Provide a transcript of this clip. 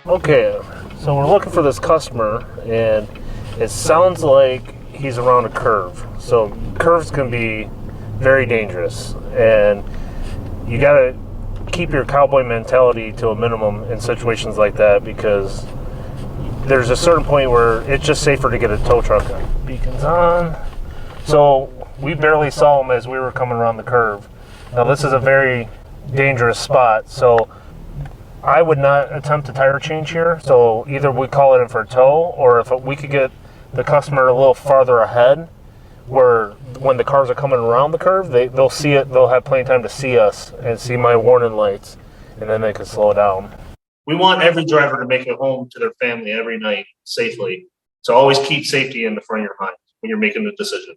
Okay, so we're looking for this customer, and it sounds like he's around a curve. So curves can be very dangerous, and you got to keep your cowboy mentality to a minimum in situations like that, because there's a certain point where it's just safer to get a tow truck. Beacons on. So we barely saw him as we were coming around the curve. Now this is a very dangerous spot, so I would not attempt a tire change here. So either we call it in for a tow, or if we could get the customer a little farther ahead, where when the cars are coming around the curve, they'll see it, they'll have plenty of time to see us and see my warning lights, and then they can slow down. We want every driver to make it home to their family every night safely. So always keep safety in the front of your mind when you're making the decision.